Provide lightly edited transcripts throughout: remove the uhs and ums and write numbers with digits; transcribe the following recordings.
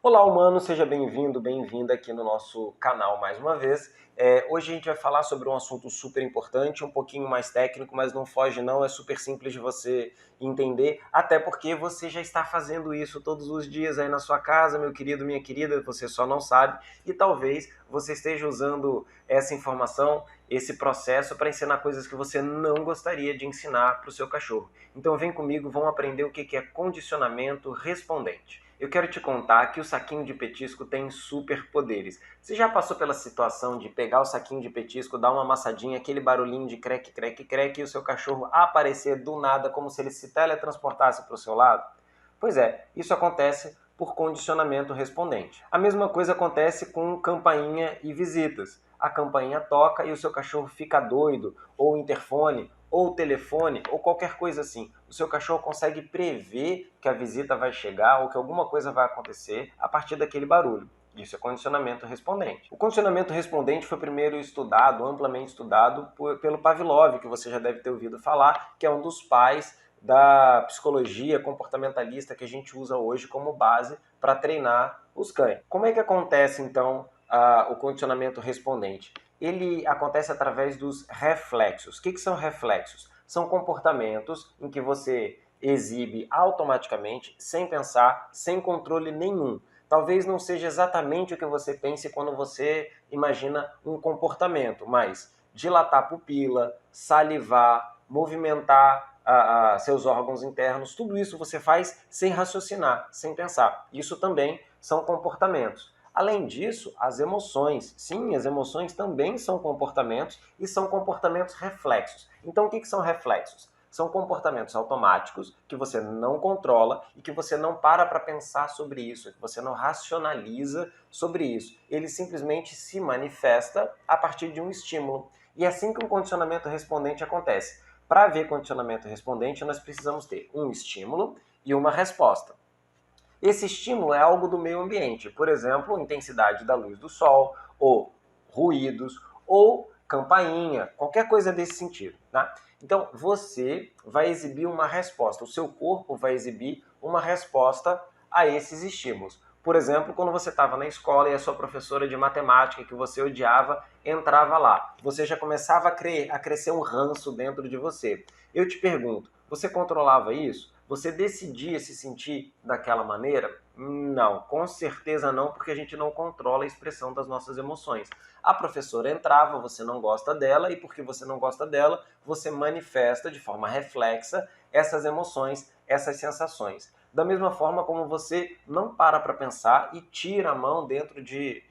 Olá, humano, seja bem-vindo, bem-vinda aqui no nosso canal mais uma vez. Hoje a gente vai falar sobre um assunto super importante, um pouquinho mais técnico, mas não foge não, é super simples de você entender, até porque você já está fazendo isso todos os dias aí na sua casa, meu querido, minha querida, você só não sabe, e talvez você esteja usando essa informação, esse processo para ensinar coisas que você não gostaria de ensinar para o seu cachorro. Então vem comigo, vamos aprender o que é condicionamento respondente. Eu quero te contar que o saquinho de petisco tem superpoderes. Você já passou pela situação de pegar o saquinho de petisco, dar uma amassadinha, aquele barulhinho de creque, creque, creque, e o seu cachorro aparecer do nada como se ele se teletransportasse para o seu lado? Pois é, isso acontece por condicionamento respondente. A mesma coisa acontece com campainha e visitas. A campainha toca e o seu cachorro fica doido, ou o interfone, ou o telefone, ou qualquer coisa assim. O seu cachorro consegue prever que a visita vai chegar ou que alguma coisa vai acontecer a partir daquele barulho. Isso é condicionamento respondente. O condicionamento respondente foi primeiro estudado, amplamente estudado, pelo Pavlov, que você já deve ter ouvido falar, que é um dos pais da psicologia comportamentalista que a gente usa hoje como base para treinar os cães. Como é que acontece, então, o condicionamento respondente? Ele acontece através dos reflexos. O que são reflexos? São comportamentos em que você exibe automaticamente, sem pensar, sem controle nenhum. Talvez não seja exatamente o que você pense quando você imagina um comportamento, mas dilatar a pupila, salivar, movimentar seus órgãos internos, tudo isso você faz sem raciocinar, sem pensar. Isso também são comportamentos. Além disso, as emoções. Sim, as emoções também são comportamentos e são comportamentos reflexos. Então, o que são reflexos? São comportamentos automáticos que você não controla e que você não para pensar sobre isso, que você não racionaliza sobre isso. Ele simplesmente se manifesta a partir de um estímulo. E é assim que um condicionamento respondente acontece. Para haver condicionamento respondente, nós precisamos ter um estímulo e uma resposta. Esse estímulo é algo do meio ambiente, por exemplo, intensidade da luz do sol, ou ruídos, ou campainha, qualquer coisa desse sentido. Tá? Então, você vai exibir uma resposta, o seu corpo vai exibir uma resposta a esses estímulos. Por exemplo, quando você estava na escola e a sua professora de matemática, que você odiava, entrava lá. Você já começava a crescer um ranço dentro de você. Eu te pergunto, você controlava isso? Você decidia se sentir daquela maneira? Não, com certeza não, porque a gente não controla a expressão das nossas emoções. A professora entrava, você não gosta dela, e porque você não gosta dela, você manifesta de forma reflexa essas emoções, essas sensações. Da mesma forma como você não para pensar e tira a mão de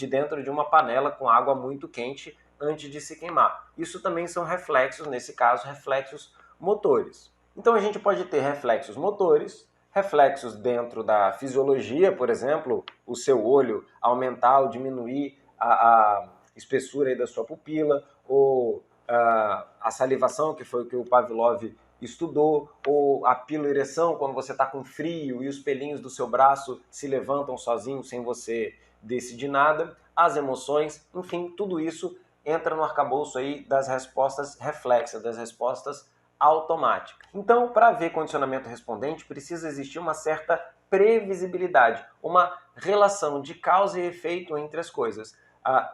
dentro de uma panela com água muito quente antes de se queimar. Isso também são reflexos, nesse caso, reflexos motores. Então a gente pode ter reflexos motores, reflexos dentro da fisiologia, por exemplo, o seu olho aumentar ou diminuir a espessura aí da sua pupila, ou a salivação, que foi o que o Pavlov estudou, ou a piloereção, quando você está com frio e os pelinhos do seu braço se levantam sozinhos sem você decidir nada, as emoções, enfim, tudo isso entra no arcabouço aí das respostas reflexas, das respostas automáticas. Então, para haver condicionamento respondente, precisa existir uma certa previsibilidade, uma relação de causa e efeito entre as coisas.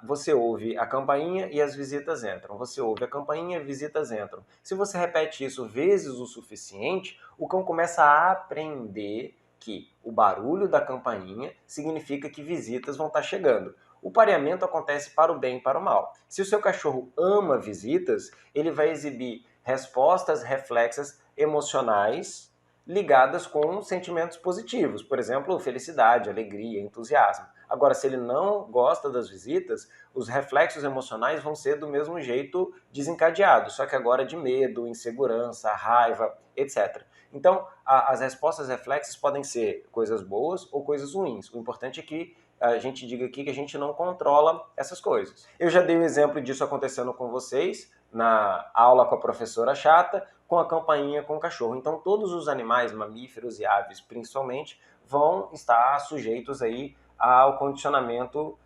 Você ouve a campainha e as visitas entram. Você ouve a campainha e visitas entram. Se você repete isso vezes o suficiente, o cão começa a aprender que o barulho da campainha significa que visitas vão estar chegando. O pareamento acontece para o bem e para o mal. Se o seu cachorro ama visitas, ele vai exibir respostas reflexas emocionais ligadas com sentimentos positivos, por exemplo, felicidade, alegria, entusiasmo. Agora, se ele não gosta das visitas, os reflexos emocionais vão ser do mesmo jeito desencadeados, só que agora de medo, insegurança, raiva, etc. Então, as respostas reflexas podem ser coisas boas ou coisas ruins. O importante é que a gente diga aqui que a gente não controla essas coisas. Eu já dei o exemplo disso acontecendo com vocês na aula com a professora chata, com a campainha com o cachorro. Então todos os animais, mamíferos e aves principalmente, vão estar sujeitos aí ao condicionamento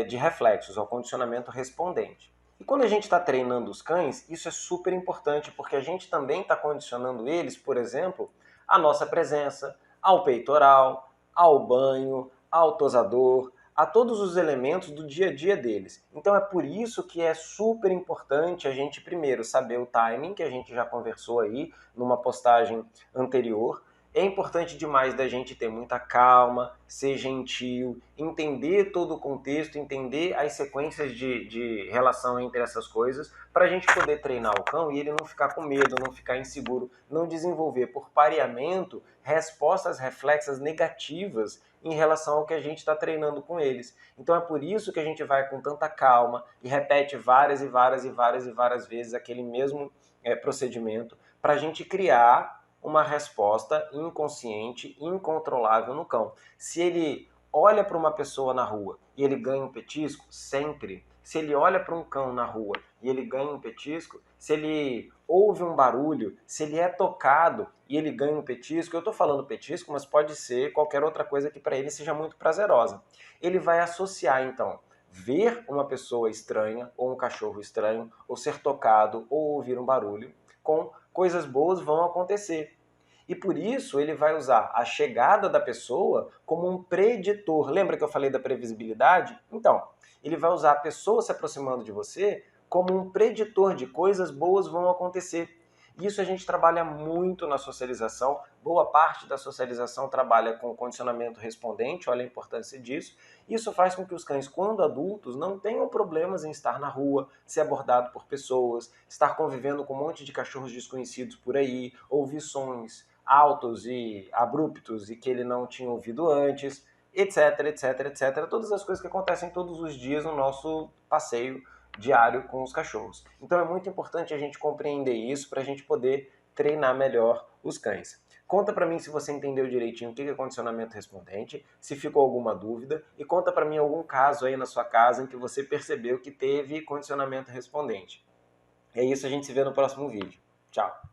de reflexos, ao condicionamento respondente. E quando a gente está treinando os cães, isso é super importante, porque a gente também está condicionando eles, por exemplo, à nossa presença, ao peitoral, ao banho, ao tosador, a todos os elementos do dia a dia deles. Então é por isso que é super importante a gente primeiro saber o timing, que a gente já conversou aí numa postagem anterior. É importante demais da gente ter muita calma, ser gentil, entender todo o contexto, entender as sequências de relação entre essas coisas, para a gente poder treinar o cão e ele não ficar com medo, não ficar inseguro, não desenvolver por pareamento respostas reflexas negativas em relação ao que a gente está treinando com eles. Então é por isso que a gente vai com tanta calma e repete várias e várias e várias e várias vezes aquele mesmo procedimento para a gente criar uma resposta inconsciente, incontrolável no cão. Se ele olha para uma pessoa na rua e ele ganha um petisco, sempre. Se ele olha para um cão na rua e ele ganha um petisco, se ele ouve um barulho, se ele é tocado e ele ganha um petisco, eu estou falando petisco, mas pode ser qualquer outra coisa que para ele seja muito prazerosa. Ele vai associar, então, ver uma pessoa estranha, ou um cachorro estranho, ou ser tocado, ou ouvir um barulho, com coisas boas vão acontecer. E por isso ele vai usar a chegada da pessoa como um preditor. Lembra que eu falei da previsibilidade? Então, ele vai usar a pessoa se aproximando de você como um preditor de coisas boas vão acontecer. Isso a gente trabalha muito na socialização. Boa parte da socialização trabalha com condicionamento respondente, olha a importância disso. Isso faz com que os cães, quando adultos, não tenham problemas em estar na rua, ser abordado por pessoas, estar convivendo com um monte de cachorros desconhecidos por aí, ouvir sons altos e abruptos e que ele não tinha ouvido antes, etc, etc, etc. Todas as coisas que acontecem todos os dias no nosso passeio diário com os cachorros. Então é muito importante a gente compreender isso para a gente poder treinar melhor os cães. Conta para mim se você entendeu direitinho o que é condicionamento respondente, se ficou alguma dúvida, e conta para mim algum caso aí na sua casa em que você percebeu que teve condicionamento respondente. É isso, a gente se vê no próximo vídeo. Tchau!